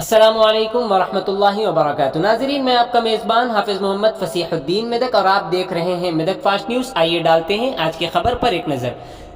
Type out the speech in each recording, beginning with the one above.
السلام علیکم ورحمۃ اللہ وبرکاتہ۔ ناظرین، میں آپ کا میزبان حافظ محمد فصیح الدین میدک اور آپ دیکھ رہے ہیں میدک فاسٹ نیوز۔ آئیے ڈالتے ہیں آج کی خبر پر ایک نظر۔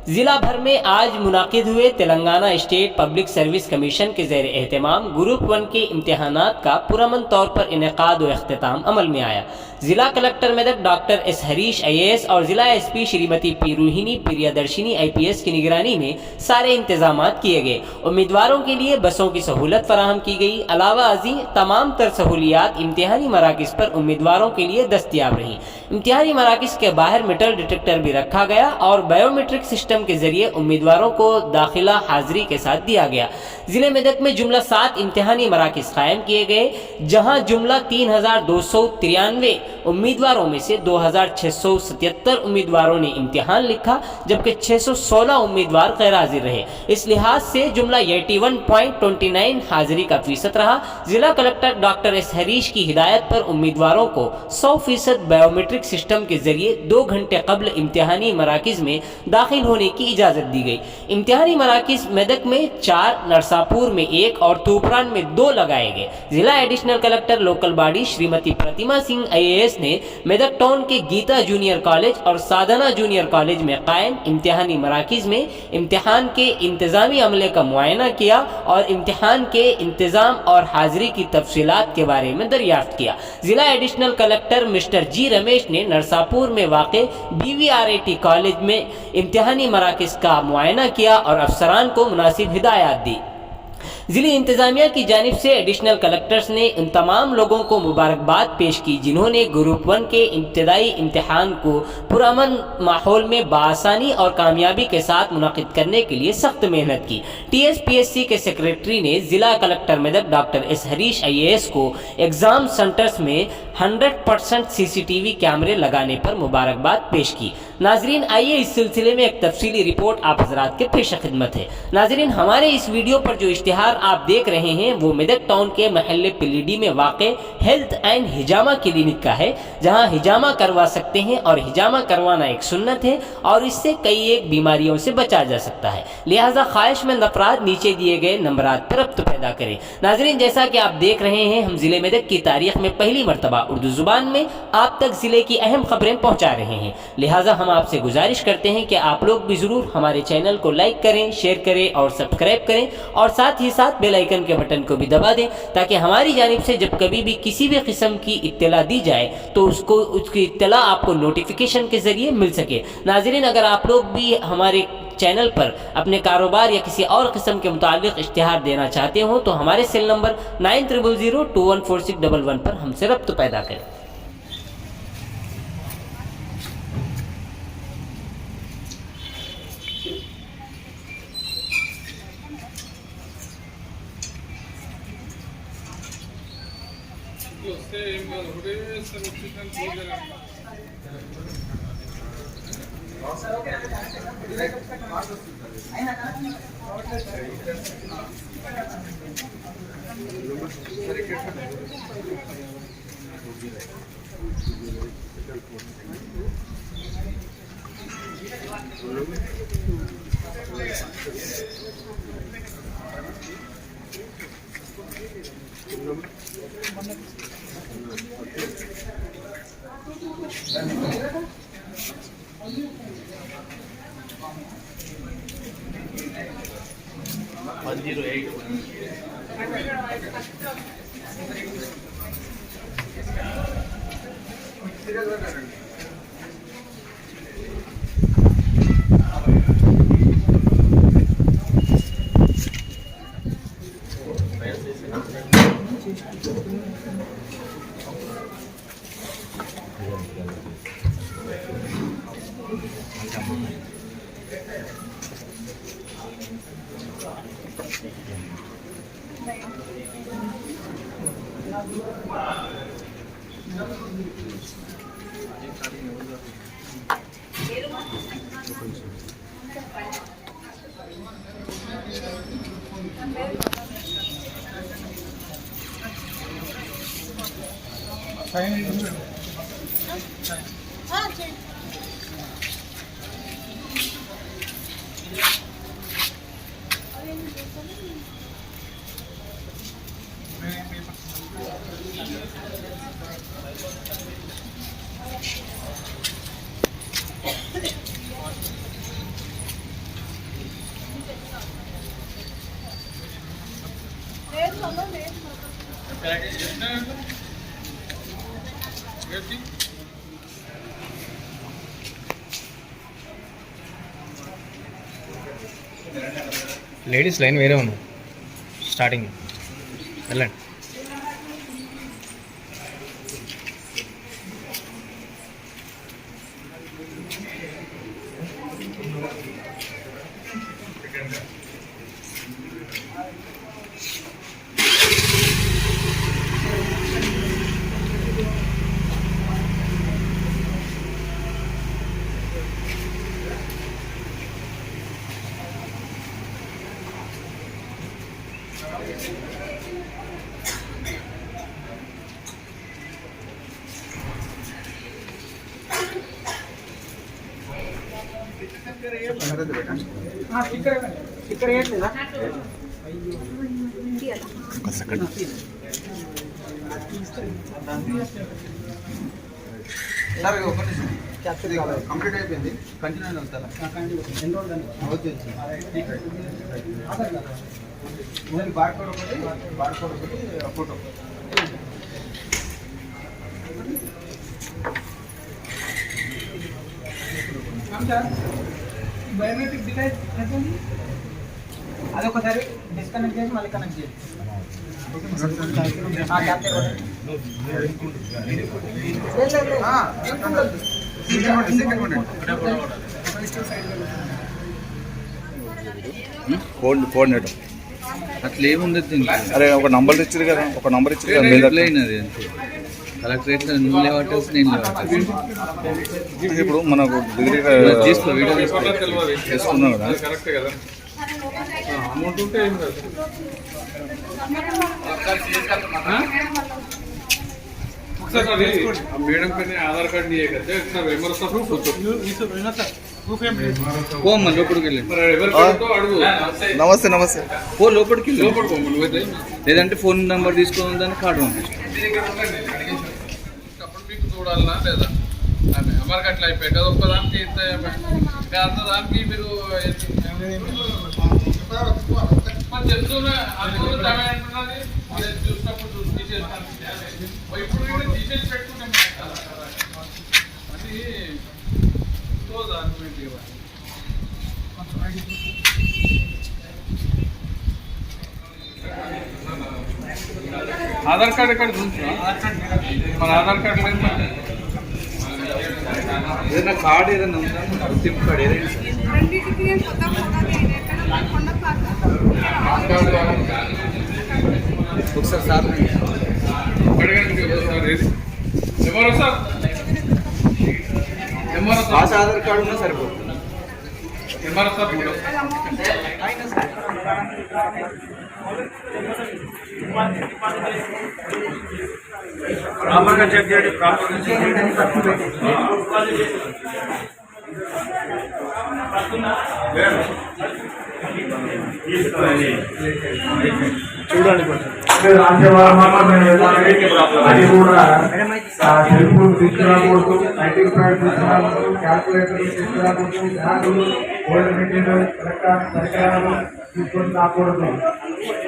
ضلع بھر میں آج منعقد ہوئے تلنگانہ اسٹیٹ پبلک سروس کمیشن کے زیر اہتمام گروپ 1 کے امتحانات کا پرامن طور پر انعقاد و اختتام عمل میں آیا۔ ضلع کلکٹر میدک ڈاکٹر ایس ہریش IAS اور ضلع SP شریمتی پی روہینی پریادرشنی IPS کی نگرانی میں سارے انتظامات کیے گئے۔ امیدواروں کے لیے بسوں کی سہولت فراہم کی گئی۔ علاوہ ازیں تمام تر سہولیات امتحانی مراکز پر امیدواروں کے لیے دستیاب رہیں۔ امتحانی مراکز کے باہر میٹل ڈیٹیکٹر بھی رکھا گیا اور بایو میٹرک سسٹم کے ذریعے امیدواروں کو داخلہ حاضری کے ساتھ دیا گیا۔ ضلع میدک میں جملہ 7 امتحانی مراکز قائم کیے گئے، جہاں جملہ 3293 امیدواروں میں سے 2677 امیدواروں نے امتحان لکھا، جبکہ 616 امیدوار غیر حاضر رہے۔ اس لحاظ سے جملہ 81.29 حاضری کا فیصد رہا۔ ضلع کلکٹر ڈاکٹر ایس ہریش کی ہدایت پر امیدواروں کو 100% بایو میٹرک سسٹم کے ذریعے 2 گھنٹے قبل امتحانی مراکز میں داخل ہونے کی اجازت دی گئی۔ امتحانی مراکز میدک میں 4، نرساپور میں 1 اور تھوپران میں 2 لگائے گئے۔ ضلع ایڈیشنل کلکٹر لوکل باڈی شریمتی پرتیما سنگھ IAS نے میدک ٹاؤن کے گیتا جونیئر کالج اور سادھنا جونیئر کالج میں قائم امتحانی مراکز میں امتحان کے انتظامی عملے کا معائنہ کیا اور امتحان کے انتظام اور حاضری کی تفصیلات کے بارے میں دریافت کیا۔ ضلع ایڈیشنل کلکٹر مسٹر جی رمیش نے نرساپور میں واقع BVRAT کالج میں امتحانی مراکز کا معائنہ کیا اور افسران کو مناسب ہدایات دی۔ ضلع انتظامیہ کی جانب سے ایڈیشنل کلکٹرز نے ان تمام لوگوں کو مبارکباد پیش کی جنہوں نے گروپ 1 کے ابتدائی امتحان کو پرامن ماحول میں بآسانی اور کامیابی کے ساتھ منعقد کرنے کے لیے سخت محنت کی۔ TSPSC کے سیکریٹری نے ضلع کلکٹر میدک ڈاکٹر ایس ہریش IAS کو ایگزام سینٹرز میں 100% CCTV کیمرے لگانے پر مبارکباد پیش کی۔ ناظرین، آئیے اس سلسلے میں ایک تفصیلی رپورٹ آپ حضرات کے پیش خدمت ہے۔ ناظرین، ہمارے اس ویڈیو پر جو اشتہار آپ دیکھ رہے ہیں وہ میدک ٹاؤن کے محلے پلیڈی میں واقع ہیلتھ اینڈ ہجامہ کلینک کا ہے، جہاں ہجامہ کروا سکتے ہیں اور ہجامہ کروانا ایک سنت ہے اور اس سے کئی ایک بیماریوں سے بچا جا سکتا ہے۔ لہٰذا خواہش مند افراد نیچے دیے گئے نمبرات پر ربط پیدا کریں۔ ناظرین، جیسا کہ آپ دیکھ رہے ہیں، ہم ضلع میدک کی تاریخ میں پہلی مرتبہ اردو زبان میں آپ تک ضلع کی اہم خبریں پہنچا رہے ہیں۔ لہٰذا ہم آپ سے گزارش کرتے ہیں کہ آپ لوگ بھی ضرور ہمارے چینل کو لائک کریں، شیئر کریں اور سبسکرائب کریں اور ساتھ ہی ساتھ بیل آئیکن کے بٹن کو بھی دبا دیں تاکہ ہماری جانب سے جب کبھی بھی کسی بھی قسم کی اطلاع دی جائے تو اس کی اطلاع آپ کو نوٹیفیکیشن کے ذریعے مل سکے۔ ناظرین، اگر آپ لوگ بھی ہمارے چینل پر اپنے کاروبار یا کسی اور قسم کے متعلق اشتہار دینا چاہتے ہوں تو ہمارے سیل نمبر 9000214611 پر ہم سے ربط پیدا کریں۔ Ladies line వేరే ఉంది starting వెళ్ళండి. Complete అయిపోయింది. కంటిన్యూ అవుతారా? బార్కోడ్ ఒకటి ఫోటో. బయోమెట్రిక్ డివైస్ అదొకసారి డిస్కనెక్ట్ చేసి మళ్ళీ కనెక్ట్ చేసి కోఆర్డినేటర్ అట్లా ఏముండదు. అరే ఒక నంబర్ ఇచ్చారు కదా, ఒక నంబర్ ఇచ్చారు కదా మీద అది అంతే. కలెక్టరేట్ నువ్వు లేవట్టేసి నేను లేవట్టేసి ఇప్పుడు మనకు డిగ్రీ తీసుకో వీడియో తీసుకున్నాం కదా. అమౌంట్ ఉంటే ఏం కాదు. ఒకసారి మేడం పైన ఆధార్ కార్డు నీయే కదా, ఒకసారి ఎంఆర్ఎస్ పో అమ్మ లోపలికి వెళ్ళి అడుగు. నమస్తే నమస్తే. పో లోపలికి వెళ్ళి లోపల పోమ్మ నువ్వైతే లేదంటే ఫోన్ నెంబర్ తీసుకుని దాన్ని కార్డు పంపిస్తాను. అప్పుడు మీకు చూడాలన్నా లేదా అమర్ అట్లా అయిపోయాయి కదా. ఒక్కదానికి ఇంత అంత దానికి మీరు తెలుసుకున్నా అంటున్నది చూసినప్పుడు తీసేస్తాను. ఇప్పుడు కూడా తీసేసి పెట్టుకుంటాం అది ఆధార్ కార్డు ఎక్కడ చూసినా మన ఆధార్ కార్డు లేదు. ఏదైనా కార్డు ఏదైనా ఉందా? గుర్తింపు కార్డు ఏదైనా ఒకసారి సార్ ఎవరు సార్ పాత ఆధార్ కార్డు ఉన్నా సరిపోతుంది. ఎంఆర్ఎస్ సార్ ప్రాపర్గా చెక్ చేయండి. ప్రాపర్గా చూడండి కొంచెం అది కూడా సెల్ ఫోన్ తీసుకురాకూడదు, ఐటింగ్ ప్యాడ్ తీసుకురాకూడదు, క్యాల్కులేటర్ తీసుకురాకూడదు, బ్యాగులు, ఓల్డ్ మెటీరియల్, ఎలక్ట్రానిక్ పరికరాలు తీసుకొని రాకూడదు.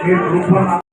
మీరు గ్రూప్